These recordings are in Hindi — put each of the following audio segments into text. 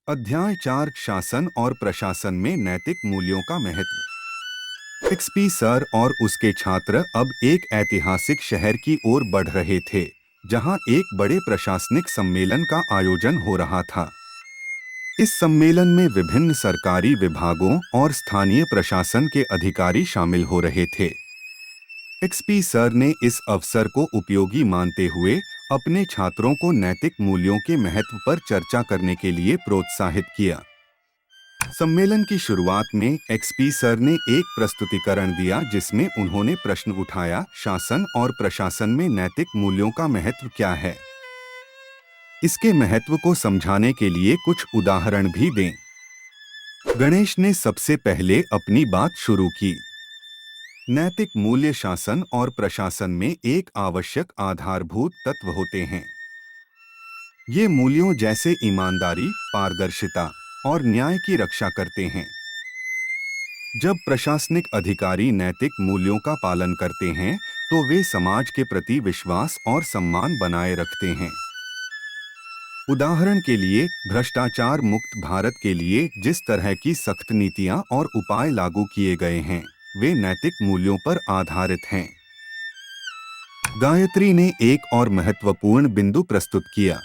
अध्याय 4 शासन और प्रशासन में नैतिक मूल्यों का महत्व। एक्सपी सर और उसके छात्र अब एक ऐतिहासिक शहर की ओर बढ़ रहे थे, जहां एक बड़े प्रशासनिक सम्मेलन का आयोजन हो रहा था। इस सम्मेलन में विभिन्न सरकारी विभागों और स्थानीय प्रशासन के अधिकारी शामिल हो रहे थे। एक्सपी सर ने इस अवसर को उपयोगी मानते हुए अपने छात्रों को नैतिक मूल्यों के महत्व पर चर्चा करने के लिए प्रोत्साहित किया। सम्मेलन की शुरुआत में एक्सपी सर ने एक प्रस्तुतिकरण दिया जिसमें उन्होंने प्रश्न उठाया, शासन और प्रशासन में नैतिक मूल्यों का महत्व क्या है। इसके महत्व को समझाने के लिए कुछ उदाहरण भी दें। गणेश ने सबसे पहले अपनी बात शुरू की। नैतिक मूल्य शासन और प्रशासन में एक आवश्यक आधारभूत तत्व होते हैं। ये मूल्यों जैसे ईमानदारी, पारदर्शिता और न्याय की रक्षा करते हैं। जब प्रशासनिक अधिकारी नैतिक मूल्यों का पालन करते हैं, तो वे समाज के प्रति विश्वास और सम्मान बनाए रखते हैं। उदाहरण के लिए, भ्रष्टाचार मुक्त भारत के लिए जिस तरह की सख्त नीतियां और उपाय लागू किए गए हैं, वे नैतिक मूल्यों पर आधारित हैं। गायत्री ने एक और महत्वपूर्ण बिंदु प्रस्तुत किया।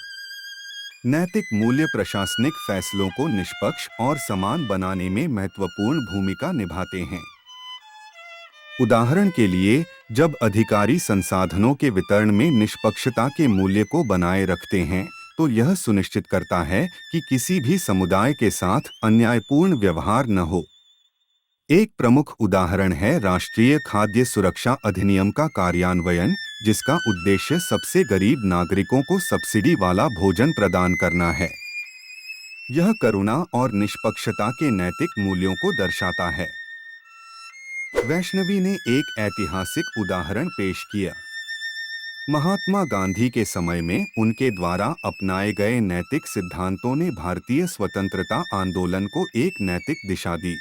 नैतिक मूल्य प्रशासनिक फैसलों को निष्पक्ष और समान बनाने में महत्वपूर्ण भूमिका निभाते हैं। उदाहरण के लिए, जब अधिकारी संसाधनों के वितरण में निष्पक्षता के मूल्य को बनाए रखते हैं, तो यह सुनिश्चित करता है कि किसी भी समुदाय के साथ अन्यायपूर्ण व्यवहार न हो। एक प्रमुख उदाहरण है राष्ट्रीय खाद्य सुरक्षा अधिनियम का कार्यान्वयन, जिसका उद्देश्य सबसे गरीब नागरिकों को सब्सिडी वाला भोजन प्रदान करना है। यह करुणा और निष्पक्षता के नैतिक मूल्यों को दर्शाता है। वैष्णवी ने एक ऐतिहासिक उदाहरण पेश किया। महात्मा गांधी के समय में उनके द्वारा अपनाए गए नैतिक सिद्धांतों ने भारतीय स्वतंत्रता आंदोलन को एक नैतिक दिशा दी।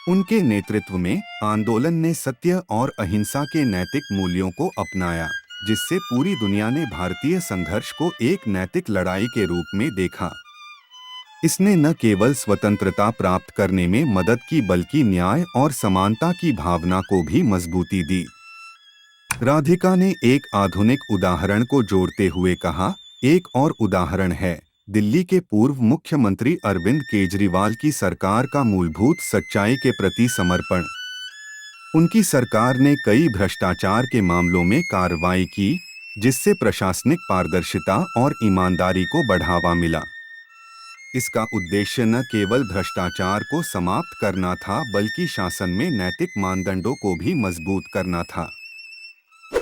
उनके नेतृत्व में आंदोलन ने सत्य और अहिंसा के नैतिक मूल्यों को अपनाया, जिससे पूरी दुनिया ने भारतीय संघर्ष को एक नैतिक लड़ाई के रूप में देखा। इसने न केवल स्वतंत्रता प्राप्त करने में मदद की, बल्कि न्याय और समानता की भावना को भी मजबूती दी। राधिका ने एक आधुनिक उदाहरण को जोड़ते हुए कहा, एक और उदाहरण है दिल्ली के पूर्व मुख्यमंत्री अरविंद केजरीवाल की सरकार का मूलभूत सच्चाई के प्रति समर्पण। उनकी सरकार ने कई भ्रष्टाचार के मामलों में कार्रवाई की, जिससे प्रशासनिक पारदर्शिता और ईमानदारी को बढ़ावा मिला। इसका उद्देश्य न केवल भ्रष्टाचार को समाप्त करना था, बल्कि शासन में नैतिक मानदंडों को भी मजबूत करना था।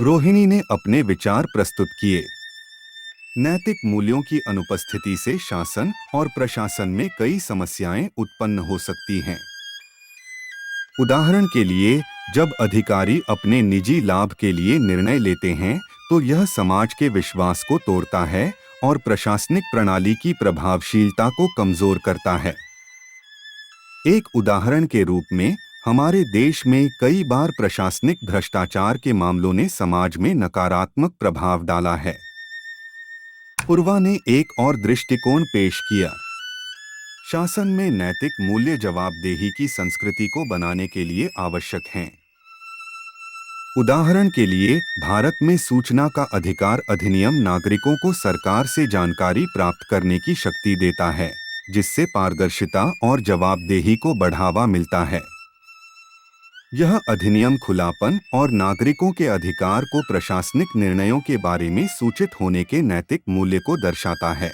रोहिणी ने अपने विचार प्रस्तुत किए। नैतिक मूल्यों की अनुपस्थिति से शासन और प्रशासन में कई समस्याएं उत्पन्न हो सकती हैं। उदाहरण के लिए, जब अधिकारी अपने निजी लाभ के लिए निर्णय लेते हैं, तो यह समाज के विश्वास को तोड़ता है और प्रशासनिक प्रणाली की प्रभावशीलता को कमजोर करता है। एक उदाहरण के रूप में, हमारे देश में कई बार प्रशासनिक भ्रष्टाचार के मामलों ने समाज में नकारात्मक प्रभाव डाला है। पूर्वा ने एक और दृष्टिकोण पेश किया। शासन में नैतिक मूल्य जवाबदेही की संस्कृति को बनाने के लिए आवश्यक हैं। उदाहरण के लिए, भारत में सूचना का अधिकार अधिनियम नागरिकों को सरकार से जानकारी प्राप्त करने की शक्ति देता है, जिससे पारदर्शिता और जवाबदेही को बढ़ावा मिलता है। यह अधिनियम खुलापन और नागरिकों के अधिकार को प्रशासनिक निर्णयों के बारे में सूचित होने के नैतिक मूल्य को दर्शाता है।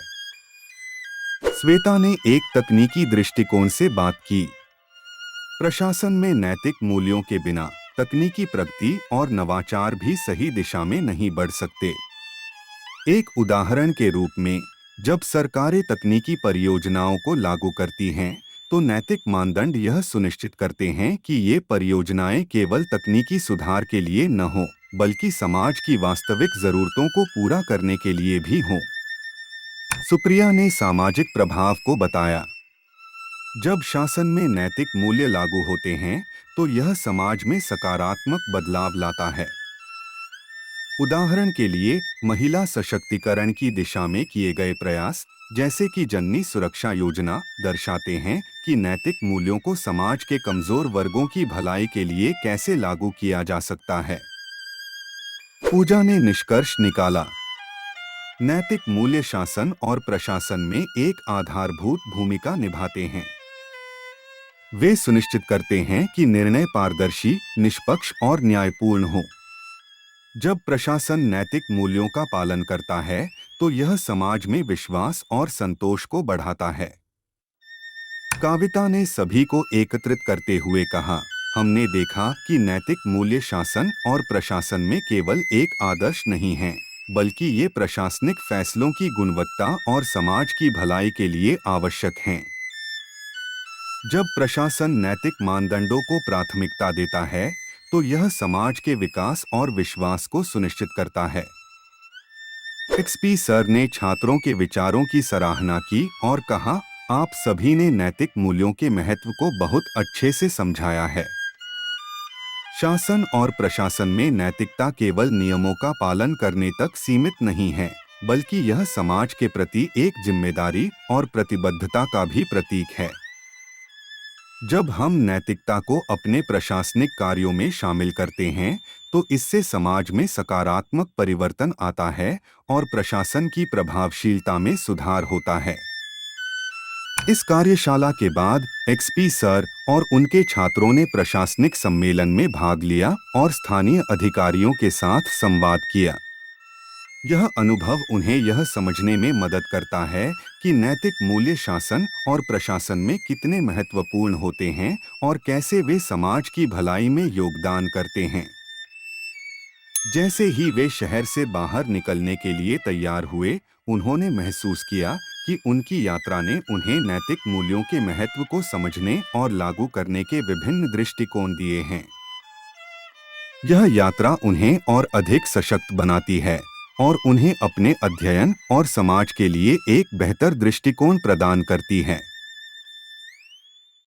श्वेता ने एक तकनीकी दृष्टिकोण से बात की। प्रशासन में नैतिक मूल्यों के बिना तकनीकी प्रगति और नवाचार भी सही दिशा में नहीं बढ़ सकते। एक उदाहरण के रूप में, जब सरकारें तकनीकी परियोजनाओं को लागू करती हैं, तो नैतिक मानदंड यह सुनिश्चित करते हैं कि ये परियोजनाएं केवल तकनीकी सुधार के लिए न हों, बल्कि समाज की वास्तविक जरूरतों को पूरा करने के लिए भी हों। सुप्रिया ने सामाजिक प्रभाव को बताया। जब शासन में नैतिक मूल्य लागू होते हैं, तो यह समाज में सकारात्मक बदलाव लाता है। उदाहरण के लिए, महिला सशक्तिकरण की दिशा में किए गए प्रयास, जैसे कि जननी सुरक्षा योजना, दर्शाते हैं कि नैतिक मूल्यों को समाज के कमजोर वर्गों की भलाई के लिए कैसे लागू किया जा सकता है। पूजा ने निष्कर्ष निकाला, नैतिक मूल्य शासन और प्रशासन में एक आधारभूत भूमिका निभाते हैं। वे सुनिश्चित करते हैं कि निर्णय पारदर्शी, निष्पक्ष और न्यायपूर्ण हो। जब प्रशासन नैतिक मूल्यों का पालन करता है, तो यह समाज में विश्वास और संतोष को बढ़ाता है। काविता ने सभी को एकत्रित करते हुए कहा, हमने देखा कि नैतिक मूल्य शासन और प्रशासन में केवल एक आदर्श नहीं है, बल्कि ये प्रशासनिक फैसलों की गुणवत्ता और समाज की भलाई के लिए आवश्यक हैं। जब प्रशासन नैतिक मानदंडों को प्राथमिकता देता है, तो यह समाज के विकास और विश्वास को सुनिश्चित करता है। एक्सपी सर ने छात्रों के विचारों की सराहना की और कहा, आप सभी ने नैतिक मूल्यों के महत्व को बहुत अच्छे से समझाया है। शासन और प्रशासन में नैतिकता केवल नियमों का पालन करने तक सीमित नहीं है, बल्कि यह समाज के प्रति एक जिम्मेदारी और प्रतिबद्धता का भी प्रतीक है। जब हम नैतिकता को अपने प्रशासनिक कार्यों में शामिल करते हैं, तो इससे समाज में सकारात्मक परिवर्तन आता है और प्रशासन की प्रभावशीलता में सुधार होता है। इस कार्यशाला के बाद एक्सपी सर और उनके छात्रों ने प्रशासनिक सम्मेलन में भाग लिया और स्थानीय अधिकारियों के साथ संवाद किया। यह अनुभव उन्हें यह समझने में मदद करता है कि नैतिक मूल्य शासन और प्रशासन में कितने महत्वपूर्ण होते हैं और कैसे वे समाज की भलाई में योगदान करते हैं। जैसे ही वे शहर से बाहर निकलने के लिए तैयार हुए, उन्होंने महसूस किया कि उनकी यात्रा ने उन्हें नैतिक मूल्यों के महत्व को समझने और लागू करने के विभिन्न दृष्टिकोण दिए हैं। यह यात्रा उन्हें और अधिक सशक्त बनाती है और उन्हें अपने अध्ययन और समाज के लिए एक बेहतर दृष्टिकोण प्रदान करती है।